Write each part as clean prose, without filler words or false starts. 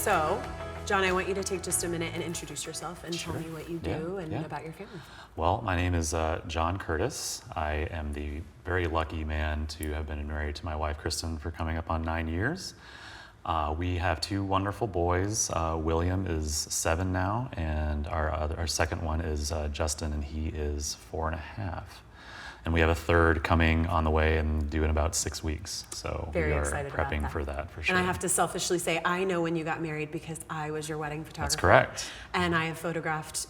So, John, I want you to take just a minute and introduce yourself and Sure. tell me what you do and about your family. Well, my name is John Curtis. I am the very lucky man to have been married to my wife, Kristen, for coming up on 9 years. We have two wonderful boys. William is 7 now, and our second one is Justin, and he is 4.5. And we have a third coming on the way and due in about 6 weeks. So Very we are excited about prepping that. for that for sure. And I have to selfishly say, I know when you got married because I was your wedding photographer. That's correct. And I have photographed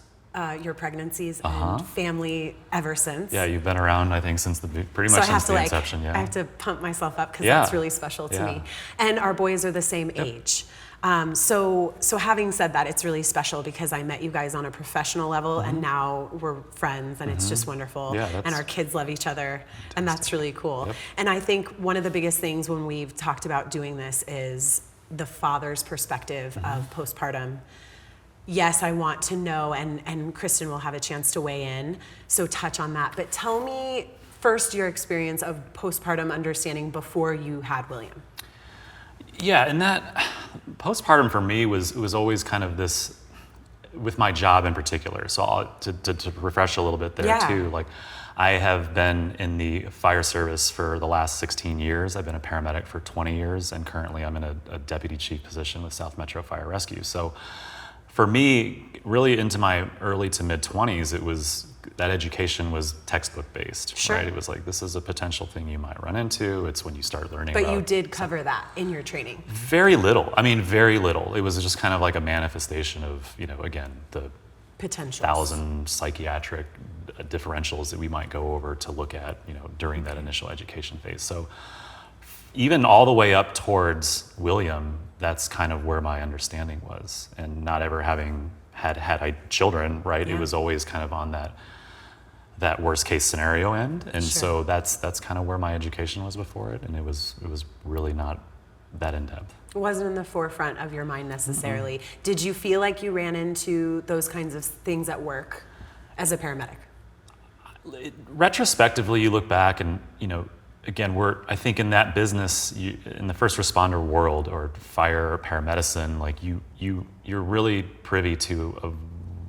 your pregnancies and family ever since. Yeah, you've been around, I think, since pretty much since the inception. Yeah. I have to pump myself up because that's really special to me. And our boys are the same age. So having said that, it's really special because I met you guys on a professional level and now we're friends and it's just wonderful. Yeah, and our kids love each other and that's really cool. Yep. And I think one of the biggest things when we've talked about doing this is the father's perspective of postpartum. Yes, I want to know, and Kristen will have a chance to weigh in, so touch on that. But tell me first your experience of postpartum understanding before you had William. Yeah, and that postpartum for me was always kind of this, with my job in particular. So to refresh a little bit there too, like I have been in the fire service for the last 16 years. I've been a paramedic for 20 years, and currently I'm in a deputy chief position with South Metro Fire Rescue. So for me, really into my early to mid 20s, it was, that education was textbook based, right? It was like, this is a potential thing you might run into. It's when you start learning But about you did cover that in your training. Very little. I mean, very little. It was just kind of like a manifestation of, again, the potentials. 1,000 psychiatric differentials that we might go over to look at, during that initial education phase. So even all the way up towards William, that's kind of where my understanding was. And not ever having had children, right? It was always kind of on that worst case scenario end. And so that's kind of where my education was before it. And it was really not that in depth. It wasn't in the forefront of your mind necessarily. Did you feel like you ran into those kinds of things at work as a paramedic? Retrospectively, you look back and, again, I think in that business, in the first responder world or fire or paramedicine, like you're really privy to a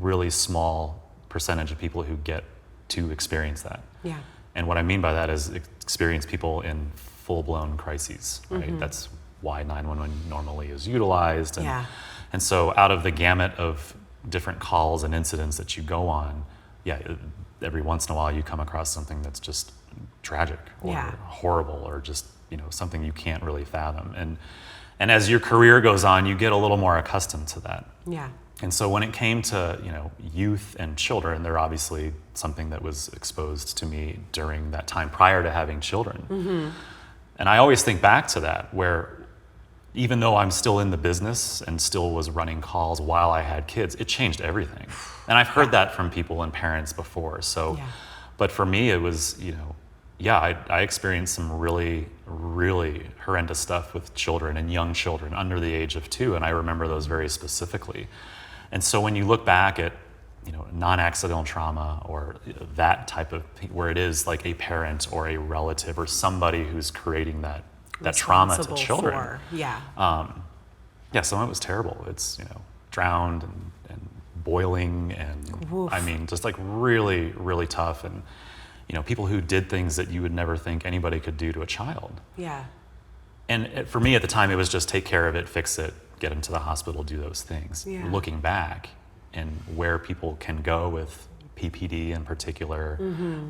really small percentage of people who get to experience that. Yeah. And what I mean by that is experience people in full-blown crises, right? That's why 911 normally is utilized. And so out of the gamut of different calls and incidents that you go on, every once in a while you come across something that's just tragic or horrible or just something you can't really fathom, and as your career goes on you get a little more accustomed to that. And so when it came to youth and children, they're obviously something that was exposed to me during that time prior to having children. And I always think back to that, where even though I'm still in the business and still was running calls while I had kids, it changed everything. And I've heard that from people and parents before. So but for me, it was, I experienced some really, really horrendous stuff with children and young children under the age of 2, and I remember those very specifically. And so when you look back at, non-accidental trauma or that type of, where it is like a parent or a relative or somebody who's creating that trauma to children. Some of it was terrible. It's, drowned and boiling and I mean, just like really, really tough. And, people who did things that you would never think anybody could do to a child. And for me at the time, it was just take care of it, fix it, get them to the hospital, do those things. Looking back and where people can go with PPD in particular,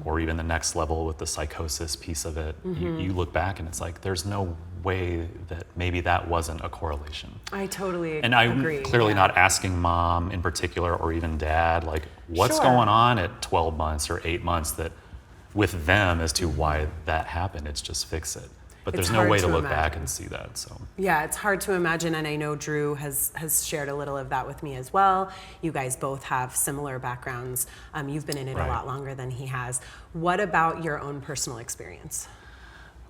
or even the next level with the psychosis piece of it, you look back and it's like, there's no way that maybe that wasn't a correlation. I totally agree. And I'm clearly not asking mom in particular or even dad, like what's going on at 12 months or 8 months that with them as to why that happened. It's just fix it. But there's no way to look back and see that. So it's hard to imagine, and I know Drew has shared a little of that with me as well. You guys both have similar backgrounds. You've been in it a lot longer than he has. What about your own personal experience?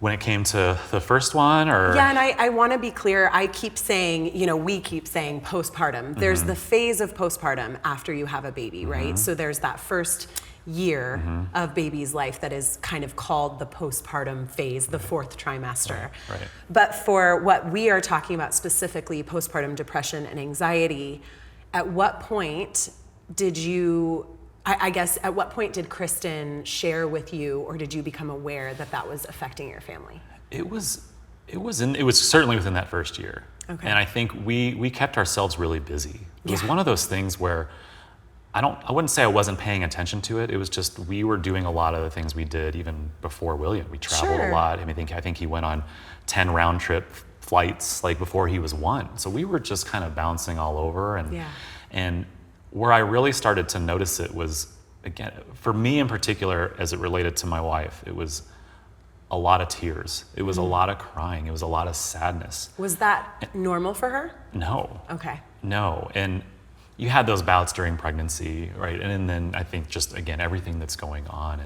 When it came to the first one, or? Yeah, and I want to be clear, I keep saying, we keep saying postpartum. There's the phase of postpartum after you have a baby, right? So there's that first year of baby's life that is kind of called the postpartum phase, the fourth trimester. Right. But for what we are talking about specifically, postpartum depression and anxiety, at what point did you, I guess, at what point did Kristen share with you, or did you become aware that that was affecting your family? It was certainly within that first year. Okay. And I think we kept ourselves really busy. It was one of those things where I wouldn't say I wasn't paying attention to it. It was just we were doing a lot of the things we did even before William. We traveled a lot. I think he went on 10 round trip flights like before he was 1. So we were just kind of bouncing all over. And where I really started to notice it was, again, for me in particular, as it related to my wife, it was a lot of tears. It was a lot of crying. It was a lot of sadness. Was that normal for her? No. Okay. No. And you had those bouts during pregnancy, right? And then I think just, again, everything that's going on.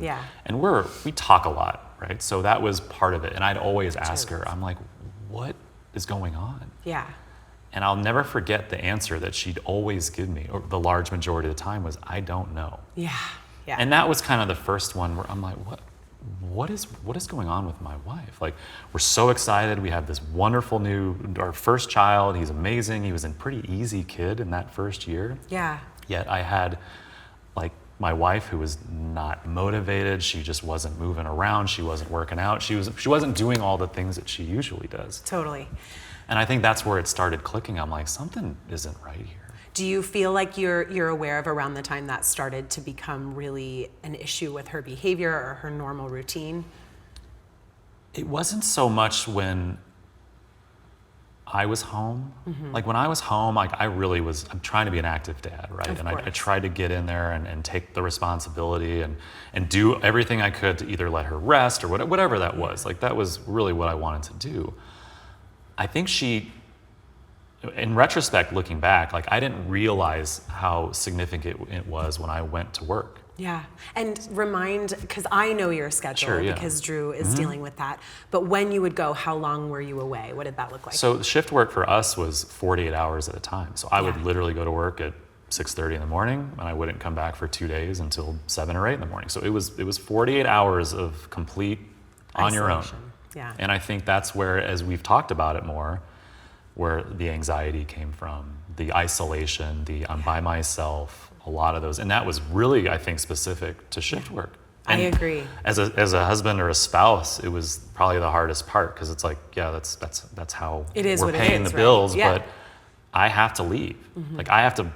And we talk a lot, right? So that was part of it. And I'd always ask her, I'm like, what is going on? Yeah. And I'll never forget the answer that she'd always give me, or the large majority of the time, was, I don't know. Yeah. Yeah. And that was kind of the first one where I'm like, what is going on with my wife? Like, we're so excited. We have this wonderful our first child. He's amazing. He was a pretty easy kid in that first year. Yeah. Yet I had like my wife who was not motivated. She just wasn't moving around. She wasn't working out. She wasn't doing all the things that she usually does. Totally. And I think that's where it started clicking. I'm like, something isn't right here. Do you feel like you're aware of around the time that started to become really an issue with her behavior or her normal routine? It wasn't so much when I was home. Like when I was home, like I'm trying to be an active dad, right? Of And course. I tried to get in there and take the responsibility and do everything I could to either let her rest or whatever that was. Like that was really what I wanted to do. I think in retrospect, looking back, like I didn't realize how significant it was when I went to work. Yeah. And because I know your schedule, Sure, yeah. because Drew is dealing with that. But when you would go, how long were you away? What did that look like? So the shift work for us was 48 hours at a time. So I would literally go to work at 6:30 in the morning, and I wouldn't come back for 2 days until 7 or 8 in the morning. So it was 48 hours of complete on your own. Isolation. Yeah. And I think that's where, as we've talked about it more, where the anxiety came from, the isolation, the I'm by myself, a lot of those. And that was really, I think, specific to shift work. And I agree. As a husband or a spouse, it was probably the hardest part, because it's like, yeah, that's how It is we're what it paying is, the right? bills, Yeah. but I have to leave. Like I have to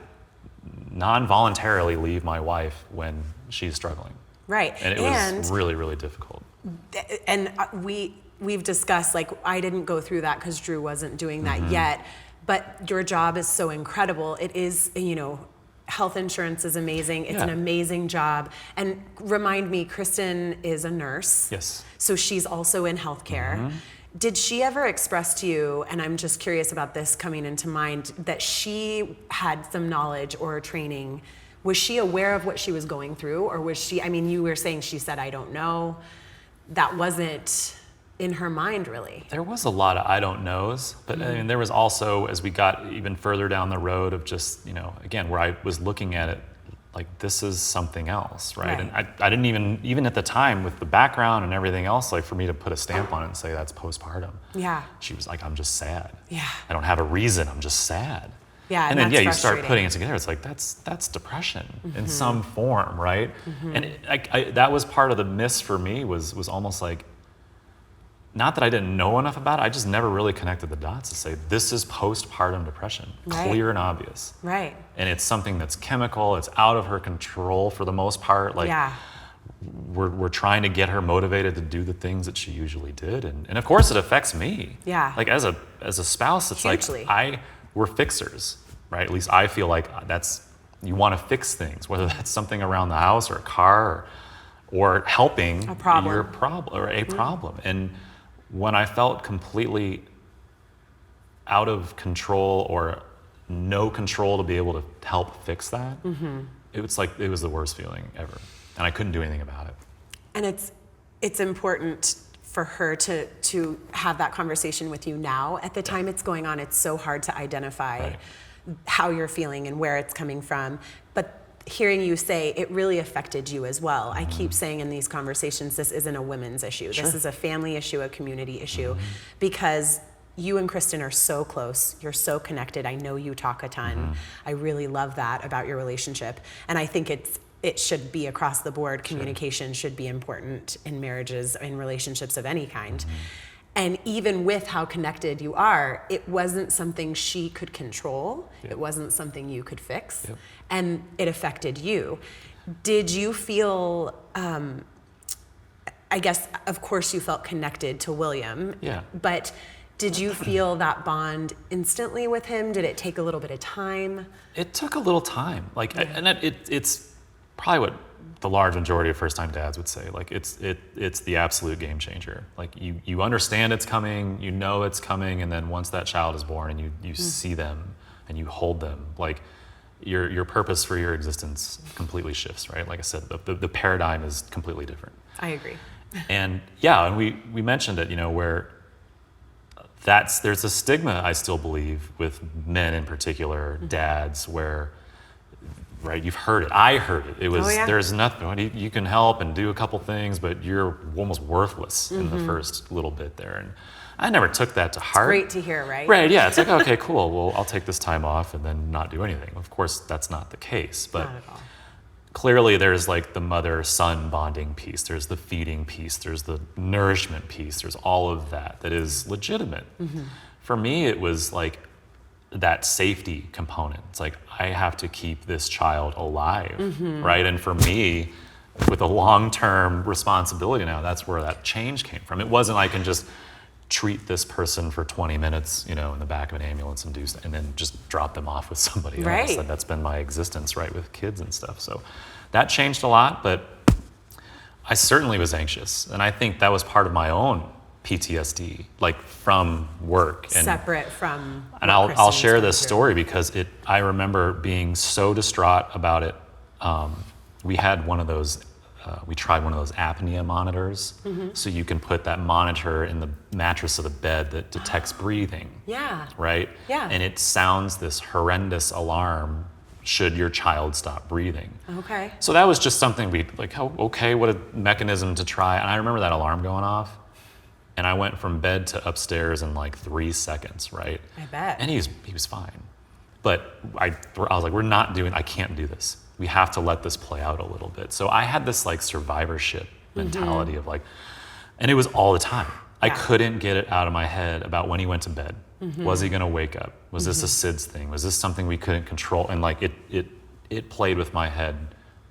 non-voluntarily leave my wife when she's struggling. Right. And it was really, really difficult. And we've discussed, like, I didn't go through that because Drew wasn't doing that yet, but your job is so incredible. It is, health insurance is amazing. It's an amazing job. And remind me, Kristen is a nurse. Yes. So she's also in healthcare. Did she ever express to you, and I'm just curious about this coming into mind, that she had some knowledge or training? Was she aware of what she was going through, or was she, you were saying she said, I don't know. That wasn't in her mind, really. There was a lot of I don't knows, but there was also, as we got even further down the road of just, again, where I was looking at it like this is something else, right? And I didn't even at the time with the background and everything else, like for me to put a stamp on it and say that's postpartum. Yeah. She was like, I'm just sad. Yeah. I don't have a reason, I'm just sad. Yeah, and then that's you start frustrating. putting it together. It's like that's depression in some form, right? And that was part of the miss for me. Was almost like, not that I didn't know enough about it. I just never really connected the dots to say this is postpartum depression, clear and obvious. Right. And it's something that's chemical. It's out of her control for the most part. Like we're trying to get her motivated to do the things that she usually did, and of course it affects me. Yeah. Like as a spouse, it's Hugely. like we're fixers, right? At least I feel like you want to fix things, whether that's something around the house or a car or helping a problem. your problem or a problem. And when I felt completely out of control or no control to be able to help fix that, it was the worst feeling ever. And I couldn't do anything about it. And it's important for her to have that conversation with you now. At the time it's going on, it's so hard to identify how you're feeling and where it's coming from. But hearing you say it really affected you as well. I keep saying in these conversations, this isn't a women's issue. Sure. This is a family issue, a community issue, because you and Kristen are so close. You're so connected. I know you talk a ton. I really love that about your relationship. And I think it should be across the board. Communication should be important in marriages, in relationships of any kind. And even with how connected you are, it wasn't something she could control. It wasn't something you could fix. And it affected you. Did you feel, I guess, of course you felt connected to William. But did you feel that bond instantly with him? Did it take a little bit of time? It took a little time. And it's probably what the large majority of first-time dads would say. Like it's the absolute game changer. Like you understand it's coming, you know it's coming, and then once that child is born and you see them and you hold them, like your purpose for your existence completely shifts, right? Like I said, the paradigm is completely different. I agree. And and we mentioned it, where there's a stigma, I still believe, with men in particular, dads, where, right, you've heard it. I heard it. It was, there's nothing, you can help and do a couple things, but you're almost worthless in the first little bit there. And I never took that to heart. Great to hear, right? Right, yeah. It's like, okay, cool. Well, I'll take this time off and then not do anything. Of course, that's not the case. But Not at all. clearly there's like the mother-son bonding piece. There's the feeding piece. There's the nourishment piece. There's all of that is legitimate. For me, it was like that safety component. It's like, I have to keep this child alive, right? And for me, with a long-term responsibility now, that's where that change came from. It wasn't I can just treat this person for 20 minutes, in the back of an ambulance and then just drop them off with somebody else. That's been my existence, right, with kids and stuff. So that changed a lot, but I certainly was anxious. And I think that was part of my own PTSD, like from work. And separate from. And I'll share this story because I remember being so distraught about it. We had one of those, we tried one of those apnea monitors. So you can put that monitor in the mattress of the bed that detects breathing. Yeah. Right? Yeah. And it sounds this horrendous alarm should your child stop breathing. Okay. So that was just something what a mechanism to try. And I remember that alarm going off. And I went from bed to upstairs in like 3 seconds, right? I bet. And he was fine. But I was like, I can't do this. We have to let this play out a little bit. So I had this like survivorship mentality of like, and it was all the time. I couldn't get it out of my head about when he went to bed. Was he gonna wake up? Was this a SIDS thing? Was this something we couldn't control? And like it played with my head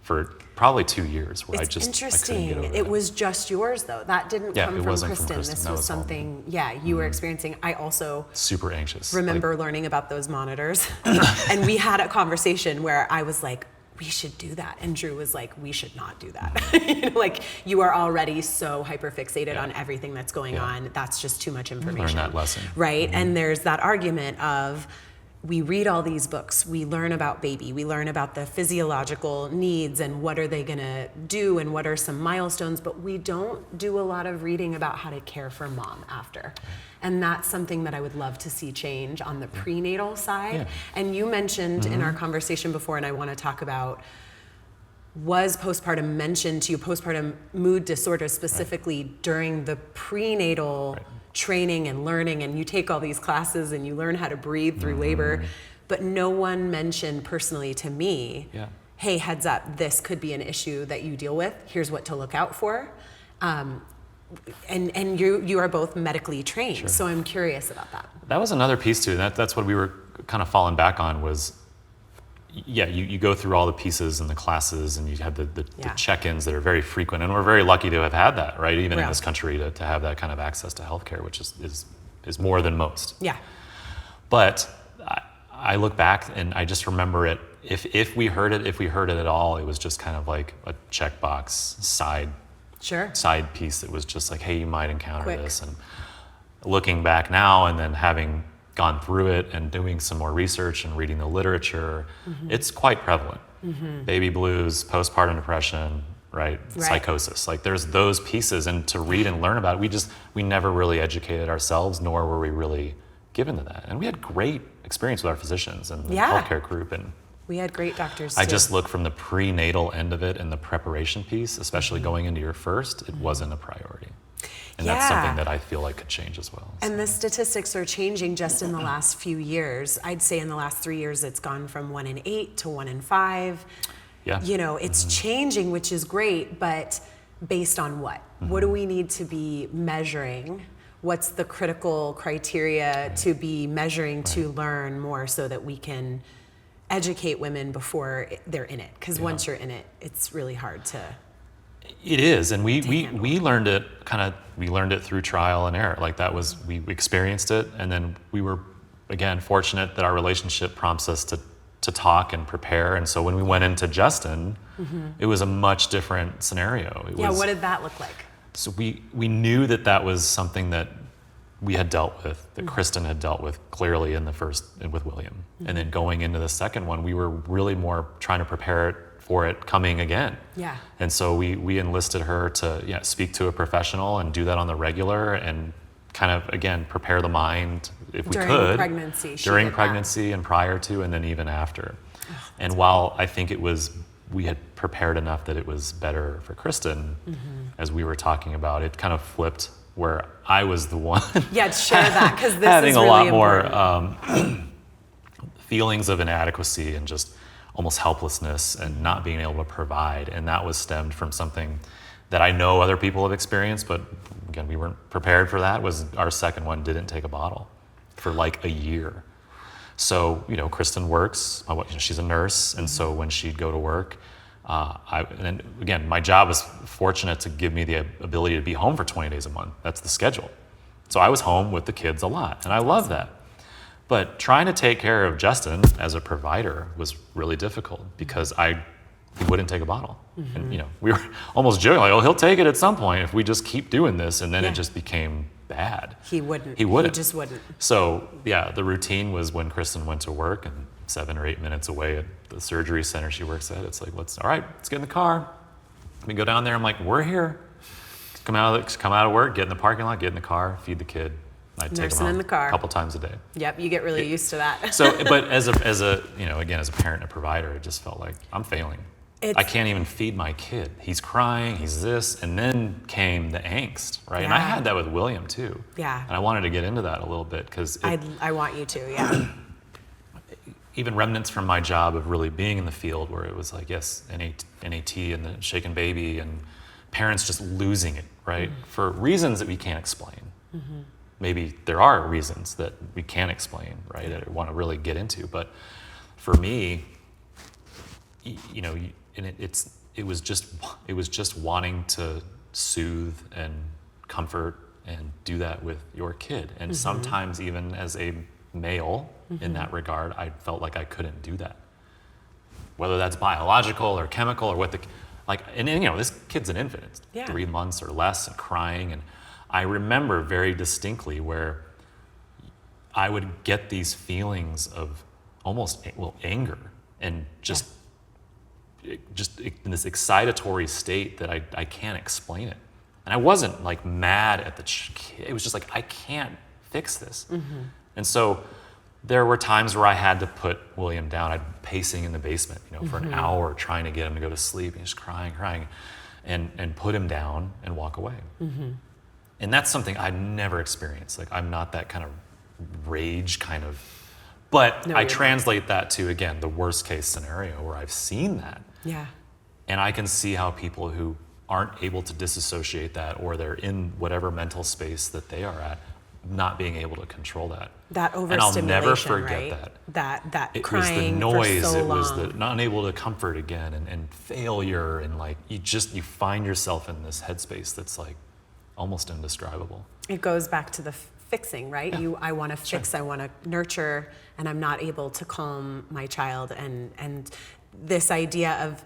for probably 2 years where I couldn't get over It was just yours though. That didn't come from Kristen. This was something, you were experiencing. I also super anxious. Remember learning about those monitors. And we had a conversation where I was like, we should do that. And Drew was like, we should not do that. Like you are already so hyperfixated on everything that's going on. That's just too much information. Learn that lesson. Right? And there's that argument of, we read all these books, we learn about baby, we learn about the physiological needs and what are they gonna do and what are some milestones, but we don't do a lot of reading about how to care for mom after. And that's something that I would love to see change on the prenatal side. Yeah. And you mentioned in our conversation before, and I wanna talk about, was postpartum mentioned to you, postpartum mood disorder specifically during the prenatal training and learning, and you take all these classes and you learn how to breathe through labor, but no one mentioned personally to me, hey, heads up, this could be an issue that you deal with. Here's what to look out for. And you are both medically trained, so I'm curious about that. That was another piece too. That's what we were kind of falling back on was, you go through all the pieces and the classes and you have the check-ins that are very frequent, and we're very lucky to have had that, right? Even in this country to have that kind of access to healthcare, which is more than most. Yeah. But I look back and I just remember it. If we heard it at all, it was just kind of like a checkbox side piece that was just like, hey, you might encounter this. And looking back now and then having gone through it and doing some more research and reading the literature, it's quite prevalent. Baby blues, postpartum depression, right? Psychosis. Like there's those pieces, and to read and learn about it, we never really educated ourselves, nor were we really given to that. And we had great experience with our physicians and the healthcare group, and We had great doctors I too. just look from the prenatal end of it and the preparation piece, especially going into your first, it wasn't a priority. And that's something that I feel like could change as well. And the statistics are changing just in the last few years. I'd say in the last 3 years, it's gone from 1 in 8 to 1 in 5. Yeah. You know, it's changing, which is great, but based on what? What do we need to be measuring? What's the critical criteria to be measuring to learn more so that we can educate women before they're in it? Because once you're in it, it's really hard to. It is, and we learned it we learned it through trial and error. Like that was, we experienced it, and then we were, again, fortunate that our relationship prompts us to talk and prepare. And so when we went into Justin, it was a much different scenario. What did that look like? So we knew that was something that we had dealt with, that Kristen had dealt with clearly in the first, with William. And then going into the second one, we were really more trying to prepare for it coming again. Yeah. And so we enlisted her to speak to a professional and do that on the regular, and kind of, again, prepare the mind if we could. During pregnancy. During pregnancy and prior to, and then even after. And while I think we had prepared enough that it was better for Kristen, as we were talking about, it kind of flipped where I was the one Share that, because this having is a really lot more feelings of inadequacy and just almost helplessness and not being able to provide. And that was stemmed from something that I know other people have experienced, but again, we weren't prepared for that. Was our second one didn't take a bottle for like a year. So, Kristen works, she's a nurse. And so when she'd go to work, and again, my job was fortunate to give me the ability to be home for 20 days a month. That's the schedule. So I was home with the kids a lot, and I love that. But trying to take care of Justin as a provider was really difficult because he wouldn't take a bottle. And we were almost joking, like, he'll take it at some point if we just keep doing this. And then it just became bad. He wouldn't. He wouldn't. He just wouldn't. So the routine was when Kristen went to work, and 7 or 8 minutes away at the surgery center she works at, it's like, let's get in the car. We go down there. I'm like, we're here. Come out of work, get in the parking lot, get in the car, feed the kid. I'd take him in the car a couple times a day. Yep, you get really used to that. So, but as a again, as a parent and a provider, it just felt like I'm failing. I can't even feed my kid. He's crying, he's this, and then came the angst, right? Yeah. And I had that with William too. Yeah. And I wanted to get into that a little bit because I want you to, yeah. even remnants from my job of really being in the field, where it was like, yes, NAT and the shaken baby, and parents just losing it, right? For reasons that we can't explain. Maybe there are reasons that we can't explain, right? That I want to really get into. But for me, and it was just wanting to soothe and comfort and do that with your kid. And sometimes even as a male in that regard, I felt like I couldn't do that. Whether that's biological or chemical or and this kid's an infant, it's 3 months or less, and crying. And I remember very distinctly where I would get these feelings of almost, anger, and just in this excitatory state that I can't explain it. And I wasn't like mad at the kid. It was just like, I can't fix this. And so there were times where I had to put William down. I'd be pacing in the basement, for an hour, trying to get him to go to sleep, and he's crying, and put him down and walk away. And that's something I'd never experienced. Like, I'm not that kind of rage kind of, but I translate that to, again, the worst case scenario where I've seen that. Yeah. And I can see how people who aren't able to disassociate that, or they're in whatever mental space that they are at, not being able to control that. That overstimulation, and I'll never forget right? That it crying was the noise, for so it was long. the not unable to comfort again, and failure, and like you find yourself in this headspace that's like almost indescribable. It goes back to the fixing, right? Yeah. I want to fix, I want to nurture, and I'm not able to calm my child. And this idea of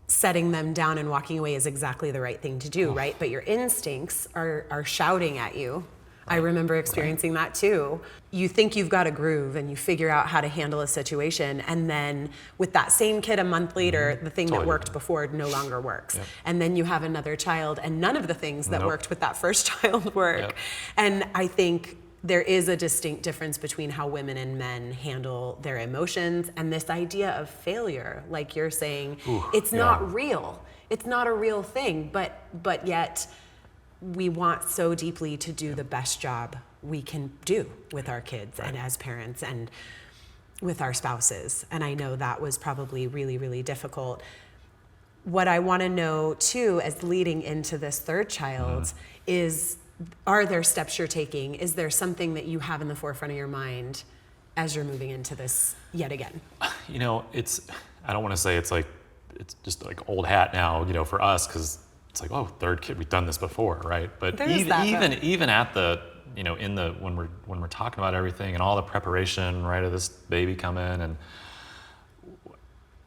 setting them down and walking away is exactly the right thing to do, right? But your instincts are shouting at you. I remember experiencing that too. You think you've got a groove and you figure out how to handle a situation, and then with that same kid a month later, the thing that worked before no longer works. Yep. And then you have another child, and none of the things that worked with that first child work. And I think there is a distinct difference between how women and men handle their emotions, and this idea of failure, like you're saying, it's not real. It's not a real thing, but yet we want so deeply to do the best job we can do with our kids and as parents and with our spouses. And I know that was probably really, really difficult. What I want to know too, as leading into this third child, is, are there steps you're taking? Is there something that you have in the forefront of your mind as you're moving into this yet again? You know, I don't want to say it's just like old hat now, you know, for us, because it's like, oh, third kid, we've done this before, right? But even at the, you know, when we're talking about everything and all the preparation, right, of this baby coming, and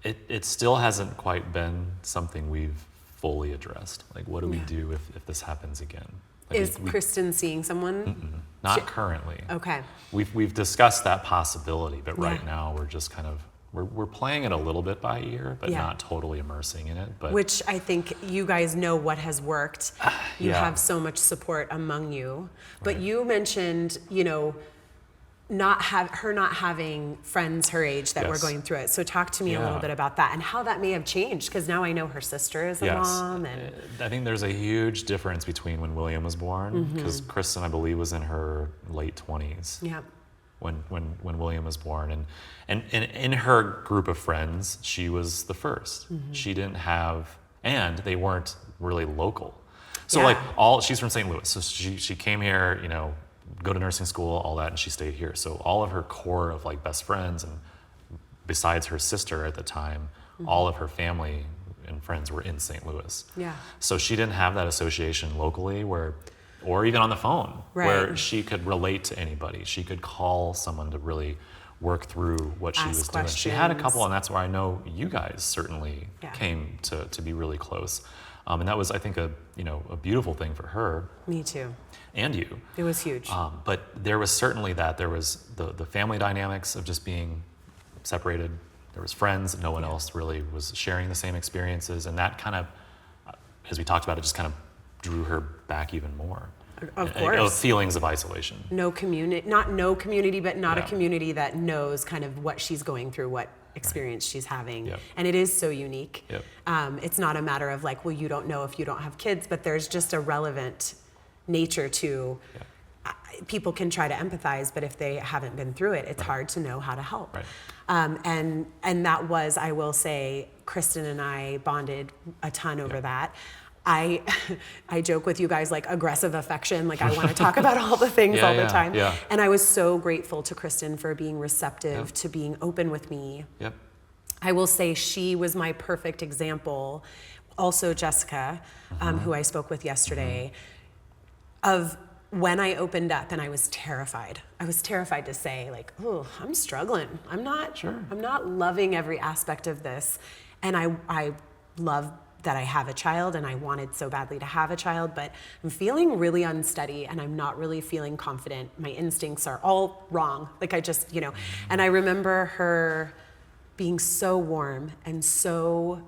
it still hasn't quite been something we've fully addressed. Like, what do we do if this happens again? Like, is Kristen seeing someone? Not currently. Okay. We've discussed that possibility, but right now we're just kind of we're playing it a little bit by ear, but not totally immersing in it. But which I think you guys know what has worked. You have so much support among you. But you mentioned, you know, not having friends her age that were going through it. So talk to me a little bit about that and how that may have changed, because now I know her sister is a mom. And I think there's a huge difference between when William was born, because Kristen, I believe, was in her late 20s. Yeah. When William was born, and in her group of friends, she was the first. She didn't have, and they weren't really local. So she's from St. Louis, so she came here, you know, go to nursing school, all that, and she stayed here. So all of her core of like best friends, and besides her sister at the time, all of her family and friends were in St. Louis. Yeah. So she didn't have that association locally or even on the phone, where she could relate to anybody. She could call someone to really work through what she was doing. She had a couple, and that's where I know you guys certainly came to be really close. And that was, I think, a beautiful thing for her. Me too. And you. It was huge. But there was certainly that. There was the family dynamics of just being separated. There was friends. No one else really was sharing the same experiences. And that kind of, as we talked about, it just kind of drew her back even more. Of course. Feelings of isolation. No community, not no community, but not a community that knows kind of what she's going through, what experience she's having. Yep. And it is so unique. Yep. It's not a matter of like, well, you don't know if you don't have kids, but there's just a relevant nature to, people can try to empathize, but if they haven't been through it, it's hard to know how to help. Right. And that was, I will say, Kristen and I bonded a ton over that. I joke with you guys like aggressive affection, like I want to talk about all the things all the time. Yeah. And I was so grateful to Kristen for being receptive, to being open with me. Yep. I will say she was my perfect example. Also Jessica, who I spoke with yesterday, of when I opened up, and I was terrified. I was terrified to say like, oh, I'm struggling. I'm not loving every aspect of this. And I love that I have a child, and I wanted so badly to have a child, but I'm feeling really unsteady, and I'm not really feeling confident. My instincts are all wrong. Like I just, and I remember her being so warm and so,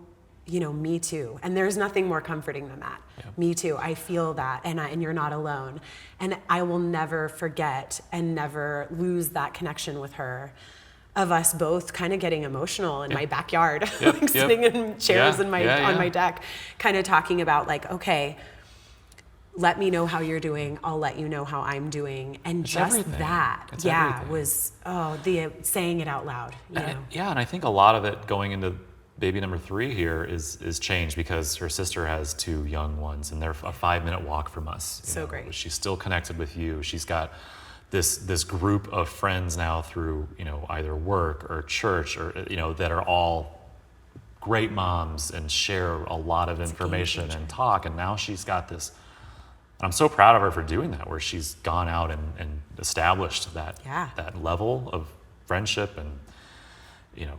me too. And there's nothing more comforting than that. Yeah. Me too. I feel that, and you're not alone. And I will never forget and never lose that connection with her, of us both kind of getting emotional in my backyard, like sitting in chairs on my deck, kind of talking about like, okay, let me know how you're doing. I'll let you know how I'm doing. And it's just everything. That, it's everything. Was, the saying it out loud. And I think a lot of it going into baby number 3 here is changed, because her sister has 2 young ones, and they're a 5-minute walk from us. So great. She's still connected with you. She's got this group of friends now through, either work or church, or, that are all great moms and share a lot of information and talk. And now she's got this, and I'm so proud of her for doing that, where she's gone out and established that level of friendship and,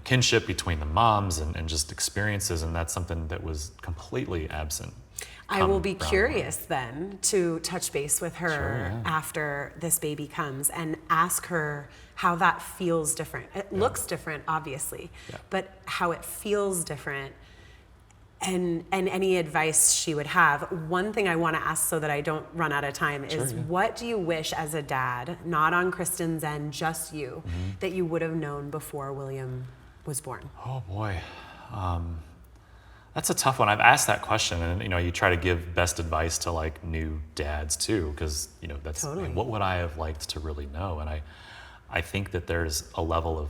kinship between the moms and just experiences. And that's something that was completely absent. I will be curious then to touch base with her after this baby comes and ask her how that feels different. It looks different, obviously, but how it feels different. and any advice she would have. One thing I want to ask so that I don't run out of time is, what do you wish as a dad, not on Kristen's end, just you, that you would have known before William was born? Oh boy. That's a tough one. I've asked that question, and you try to give best advice to like new dads too, because that's Totally. what would I have liked to really know? And I think that there's a level of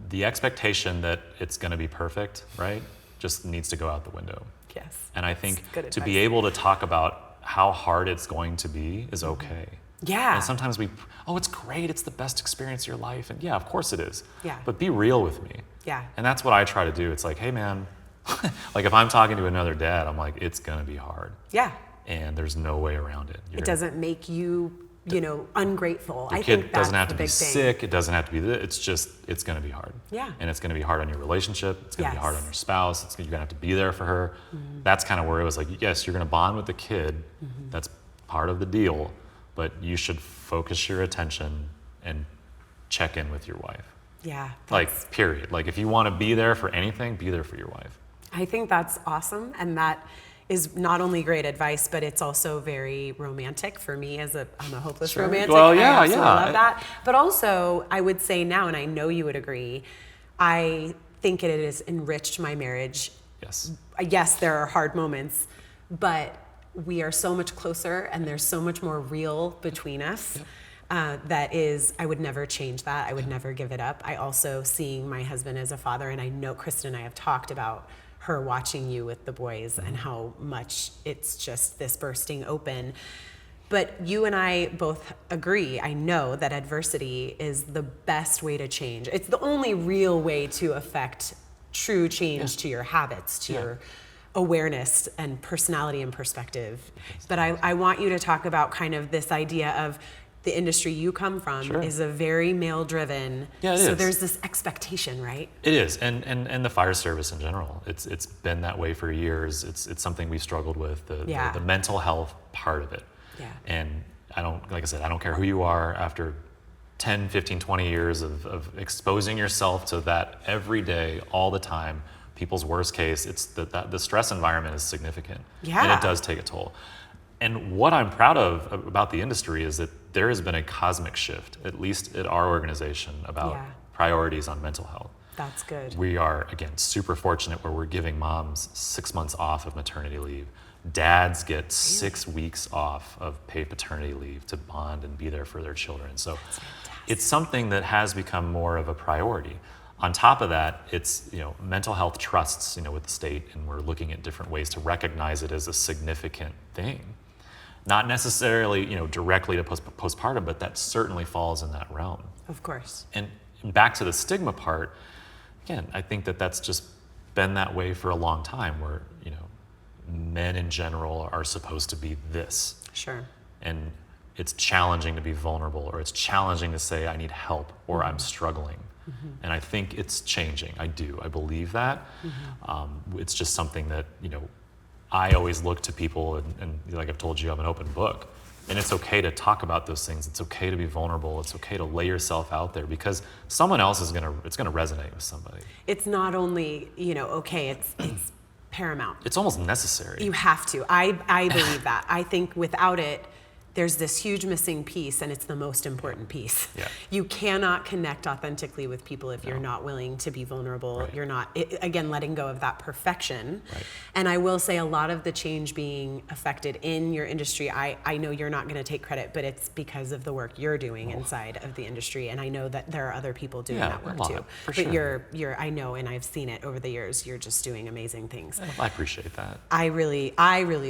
the expectation that it's going to be perfect, right? Just needs to go out the window. Yes. And I think good to advice. be able to talk about how hard it's going to be is okay. Yeah. And sometimes it's great, it's the best experience of your life. And yeah, of course it is. Yeah. But be real with me. Yeah. And that's what I try to do. It's like, hey man, like if I'm talking to another dad, I'm like, it's gonna be hard. Yeah. And there's no way around it. It doesn't make you, ungrateful. The I kid think that's doesn't have to the be big thing. sick. It doesn't have to be it's going to be hard. Yeah. And it's going to be hard on your relationship. It's going to be hard Yes. on your spouse. You're going to have to be there for her. That's kind of where it was like, yes, you're going to bond with the kid. That's part of the deal. But you should focus your attention and check in with your wife. Yeah. Like, period. Like, if you want to be there for anything, be there for your wife. I think that's awesome. And that is not only great advice, but it's also very romantic for me I'm a hopeless romantic. Well, I yeah, absolutely yeah. love that. But also, I would say now, and I know you would agree, I think it has enriched my marriage. Yes. Yes, there are hard moments, but we are so much closer and there's so much more real between us. I would never change that. I would never give it up. I also, seeing my husband as a father, and I know Kristen and I have talked about her watching you with the boys and how much it's just this bursting open. But you and I both agree, I know, that adversity is the best way to change. It's the only real way to affect true change to your habits, to your awareness and personality and perspective. But I want you to talk about kind of this idea of the industry you come from is a very male-driven. Yeah, it so is. there's this expectation, right? It is, and the fire service in general. It's been that way for years. It's something we've struggled with, the mental health part of it. Yeah. And I don't care who you are, after 10, 15, 20 years of exposing yourself to that every day, all the time, people's worst case, it's that the stress environment is significant. Yeah. And it does take a toll. And what I'm proud of about the industry is that there has been a cosmic shift, at least at our organization, about priorities on mental health. That's good. We are, again, super fortunate where we're giving moms 6 months off of maternity leave. Dads get 6 weeks off of paid paternity leave to bond and be there for their children. So it's something that has become more of a priority. On top of that, it's mental health trusts with the state, and we're looking at different ways to recognize it as a significant thing. Not necessarily directly to postpartum, but that certainly falls in that realm. Of course. And back to the stigma part, again, I think that's just been that way for a long time, where men in general are supposed to be this. Sure. And it's challenging to be vulnerable, or it's challenging to say I need help, or I'm struggling. And I think it's changing. I believe that. It's just something that I always look to people, and like I've told you, I'm an open book. And it's okay to talk about those things. It's okay to be vulnerable. It's okay to lay yourself out there, because someone else it's gonna resonate with somebody. It's not only, okay, it's paramount. It's almost necessary. You have to. I believe that. I think without it, there's this huge missing piece, and it's the most important piece. Yeah. You cannot connect authentically with people if you're not willing to be vulnerable. Right. You're not, again, letting go of that perfection. Right. And I will say, a lot of the change being affected in your industry, I know you're not going to take credit, but it's because of the work you're doing inside of the industry. And I know that there are other people doing that work too. For but sure. you're, I know, and I've seen it over the years, you're just doing amazing things. I appreciate that. I really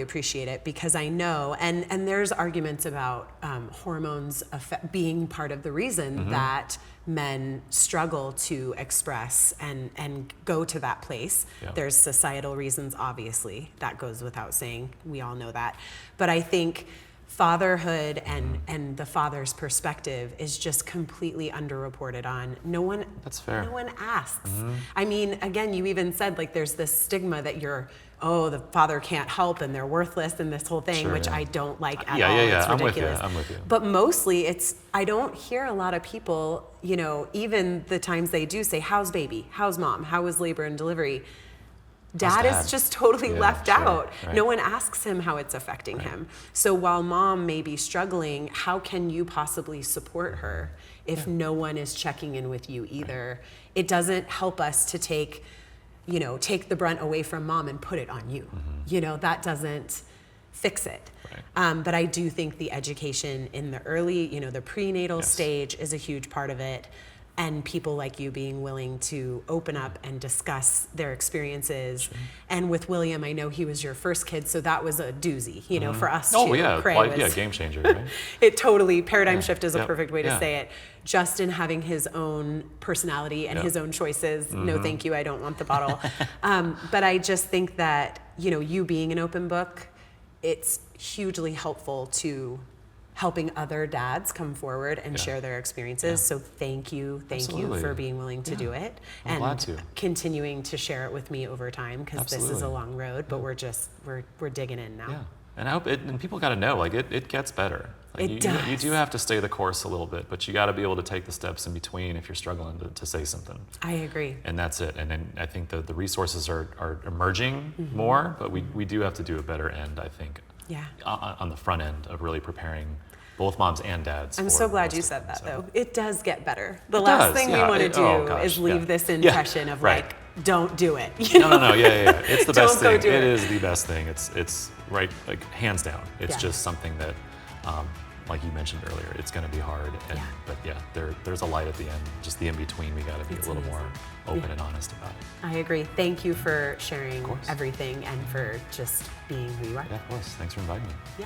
appreciate it, because I know, and there's arguments about hormones being part of the reason that men struggle to express and go to that place. Yeah. There's societal reasons, obviously, that goes without saying. We all know that. But I think fatherhood and the father's perspective is just completely underreported on. That's fair. No one asks. I mean, again, you even said there's this stigma that the father can't help and they're worthless and this whole thing, which I don't like at all. Yeah. It's ridiculous. I'm with you. But mostly I don't hear a lot of people, even the times they do say, how's baby? How's mom? How was labor and delivery? Dad Dad? is just totally Yeah, left sure, out. right. No one asks him how it's affecting him. So while mom may be struggling, how can you possibly support her if no one is checking in with you either? It doesn't help us to take the brunt away from mom and put it on you. That doesn't fix it. Right. But I do think the education in the early, the prenatal Yes. stage is a huge part of it. And people like you being willing to open up and discuss their experiences. Sure. And with William, I know he was your first kid, so that was a doozy, for us too. Oh yeah, Cray was- game changer, right? It totally, paradigm shift is a Yep. perfect way to Yeah. say it. Justin having his own personality and Yep. his own choices. No, thank you, I don't want the bottle. But I just think that, you being an open book, it's hugely helpful to helping other dads come forward and share their experiences. So thank you Absolutely. for being willing to do it. I'm and glad to. continuing to share it with me over time, because this is a Absolutely. long road, but we're digging in now. Yeah, and I hope and people got to know, it gets better. Like, It you does. do have to stay the course a little bit, but you got to be able to take the steps in between if you're struggling to say something. I agree. And that's it. And then I think the resources are emerging more, but we do have to do a better end, I think, Yeah. on the front end of really preparing both moms and dads. I'm for so glad what's you to said come. that, So- though. It does get better. The It last does, thing we yeah. want to It- do oh, gosh, is leave yeah. this Yeah, impression of right. don't do it. No. Yeah. It's the best Don't go thing. do It it. is the best thing. It's right, like hands down. It's Yeah. just something that, like you mentioned earlier, it's going to be hard. And, Yeah. But yeah, there's a light at the end. Just the in between, we got to be It's a little amazing. more open and honest about it. I agree. Thank you for sharing course. everything and for just being who you are. Yeah, of course. Thanks for inviting me. Yeah.